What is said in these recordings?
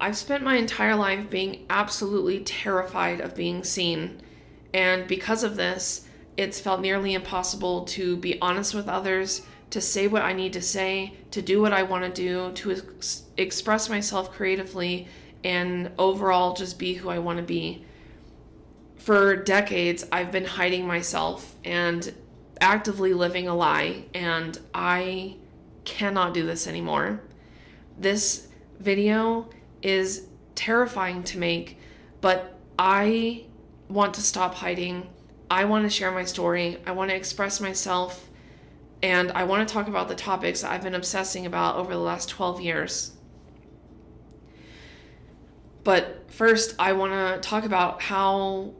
I've spent my entire life being absolutely terrified of being seen. And because of this, it's felt nearly impossible to be honest with others, to say what I need to say, to do what I want to do, to express myself creatively, and overall just be who I want to be. For decades, I've been hiding myself and actively living a lie, and I cannot do this anymore. This video is terrifying to make, but I want to stop hiding. I want to share my story. I want to express myself, and I want to talk about the topics I've been obsessing about over the last 12 years. But first, I want to talk about how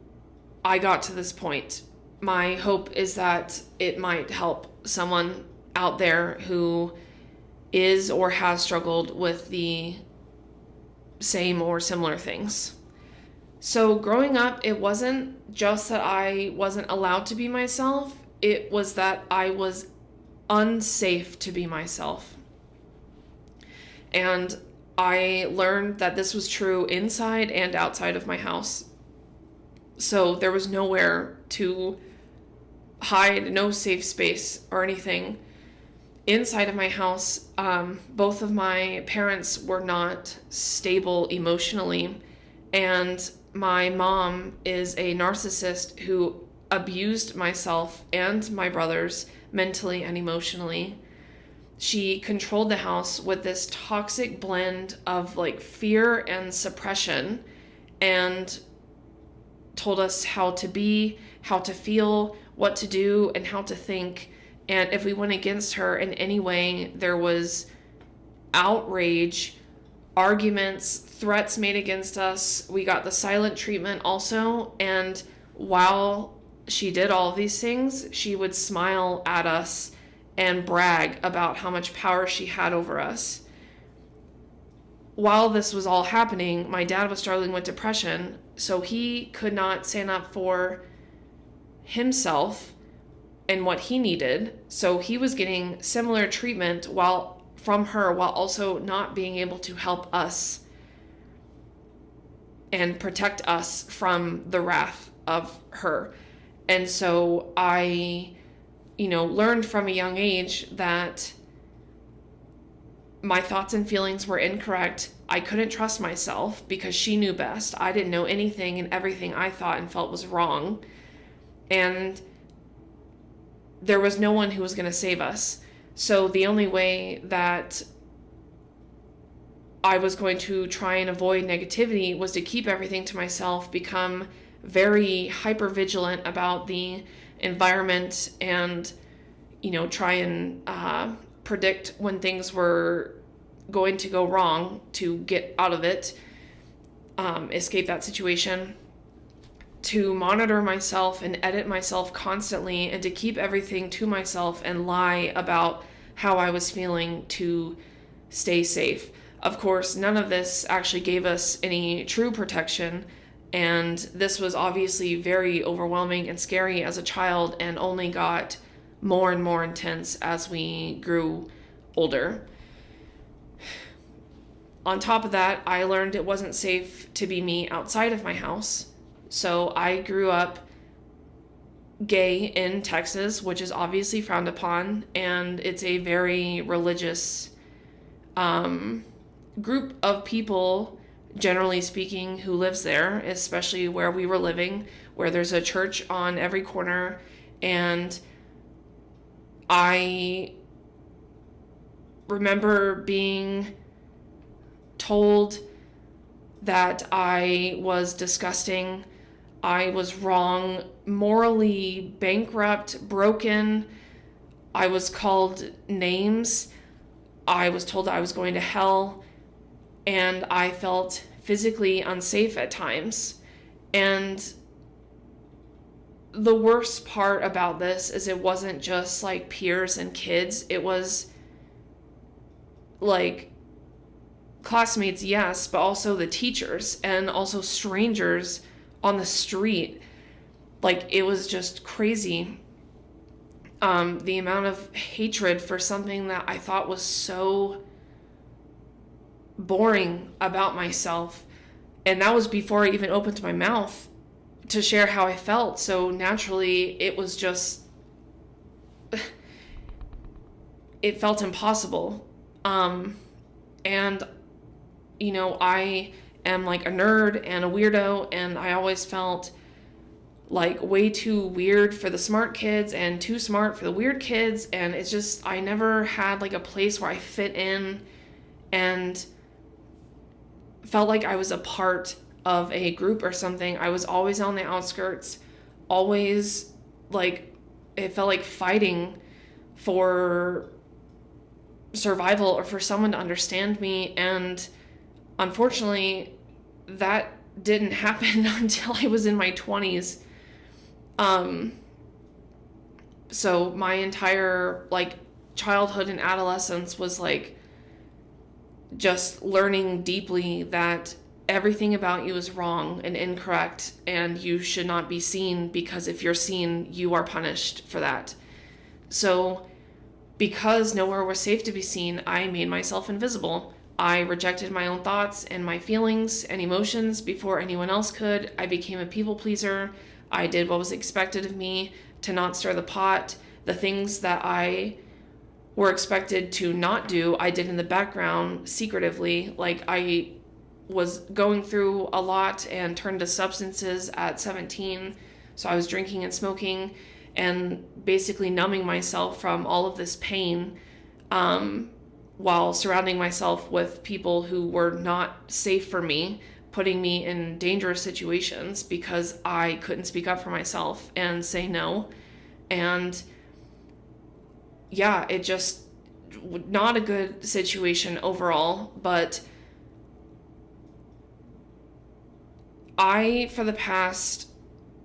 I got to this point. My hope is that it might help someone out there who is or has struggled with the same or similar things. So growing up, it wasn't just that I wasn't allowed to be myself, it was that I was unsafe to be myself. And I learned that this was true inside and outside of my house. So there was nowhere to hide, no safe space or anything. Inside of my house, both of my parents were not stable emotionally, and my mom is a narcissist who abused myself and my brothers mentally and emotionally. She controlled the house with this toxic blend of like fear and suppression, and told us how to be, how to feel, what to do, and how to think. And if we went against her in any way, there was outrage, arguments, threats made against us. We got the silent treatment also. And while she did all of these things, she would smile at us and brag about how much power she had over us. While this was all happening, my dad was struggling with depression, so he could not stand up for himself and what he needed. So he was getting similar treatment from her while also not being able to help us and protect us from the wrath of her. And so I, learned from a young age that my thoughts and feelings were incorrect. I couldn't trust myself because she knew best. I didn't know anything, and everything I thought and felt was wrong. And there was no one who was going to save us. So the only way that I was going to try and avoid negativity was to keep everything to myself, become very hyper vigilant about the environment, and try and predict when things were going to go wrong to get out of it, escape that situation, to monitor myself and edit myself constantly, and to keep everything to myself and lie about how I was feeling to stay safe. Of course, none of this actually gave us any true protection, and this was obviously very overwhelming and scary as a child, and only got more and more intense as we grew older. On top of that, I learned it wasn't safe to be me outside of my house. So I grew up gay in Texas, which is obviously frowned upon, and it's a very religious group of people, generally speaking, who lives there, especially where we were living, where there's a church on every corner. And I remember being told that I was disgusting, I was wrong, morally bankrupt, broken. I was called names. I was told I was going to hell, and I felt physically unsafe at times. And the worst part about this is it wasn't just like peers and kids. It was like classmates, yes, but also the teachers and also strangers on the street. Like, it was just crazy. The amount of hatred for something that I thought was so boring about myself. And that was before I even opened my mouth to share how I felt. So naturally, it was just, it felt impossible. And, I am like a nerd and a weirdo, and I always felt like way too weird for the smart kids and too smart for the weird kids. And it's just, I never had like a place where I fit in and felt like I was a part of a group or something. I was always on the outskirts, always like, it felt like fighting for survival or for someone to understand me. And unfortunately, that didn't happen until I was in my 20s. So my entire like childhood and adolescence was like just learning deeply that everything about you is wrong and incorrect, and you should not be seen, because if you're seen, you are punished for that. So because nowhere was safe to be seen, I made myself invisible. I rejected my own thoughts and my feelings and emotions before anyone else could. I became a people pleaser. I did what was expected of me to not stir the pot. The things that I were expected to not do, I did in the background secretively. Like, I was going through a lot and turned to substances at 17. So I was drinking and smoking and basically numbing myself from all of this pain, while surrounding myself with people who were not safe for me, putting me in dangerous situations because I couldn't speak up for myself and say no. And yeah, it just, not a good situation overall. But I, for the past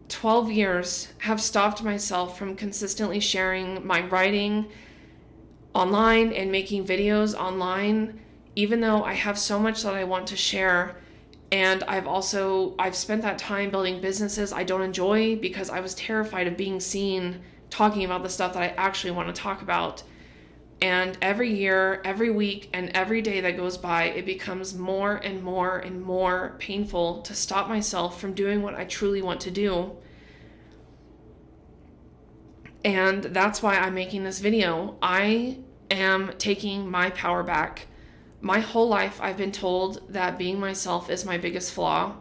12 years, have stopped myself from consistently sharing my writing online and making videos online, even though I have so much that I want to share. And I've spent that time building businesses I don't enjoy because I was terrified of being seen talking about the stuff that I actually want to talk about. And every year, every week, and every day that goes by, it becomes more and more and more painful to stop myself from doing what I truly want to do. And that's why I'm making this video. I am taking my power back. My whole life, I've been told that being myself is my biggest flaw.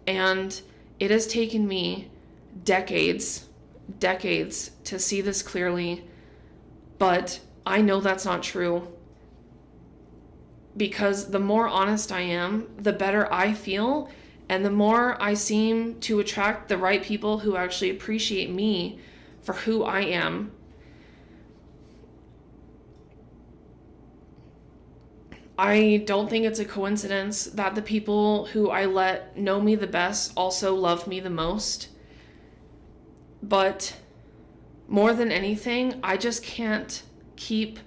And it has taken me decades to see this clearly. But I know that's not true, because the more honest I am, the better I feel, and the more I seem to attract the right people who actually appreciate me for who I am. I don't think it's a coincidence that the people who I let know me the best also love me the most. But more than anything, I just can't keep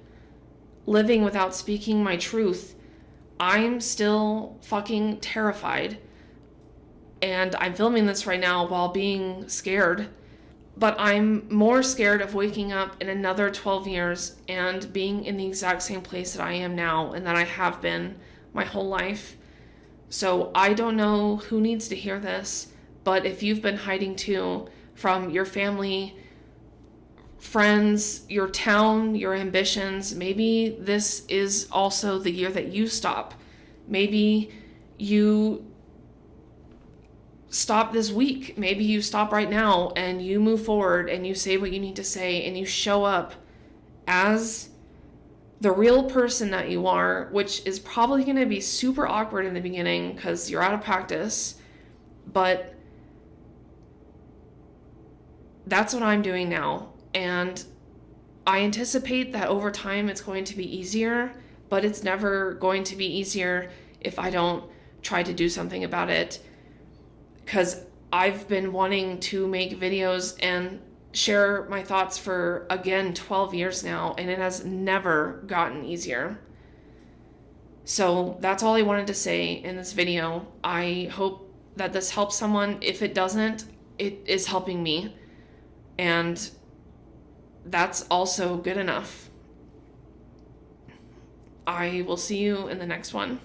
living without speaking my truth. I'm still fucking terrified. And I'm filming this right now while being scared. But I'm more scared of waking up in another 12 years and being in the exact same place that I am now and that I have been my whole life. So I don't know who needs to hear this, but if you've been hiding too from your family, friends, your town, your ambitions, maybe this is also the year that you stop. Maybe you stop this week. Maybe you stop right now and you move forward and you say what you need to say and you show up as the real person that you are, which is probably going to be super awkward in the beginning because you're out of practice. But that's what I'm doing now. And I anticipate that over time it's going to be easier, but it's never going to be easier if I don't try to do something about it. Because I've been wanting to make videos and share my thoughts for, again, 12 years now, and it has never gotten easier. So that's all I wanted to say in this video. I hope that this helps someone. If it doesn't, it is helping me. And that's also good enough. I will see you in the next one.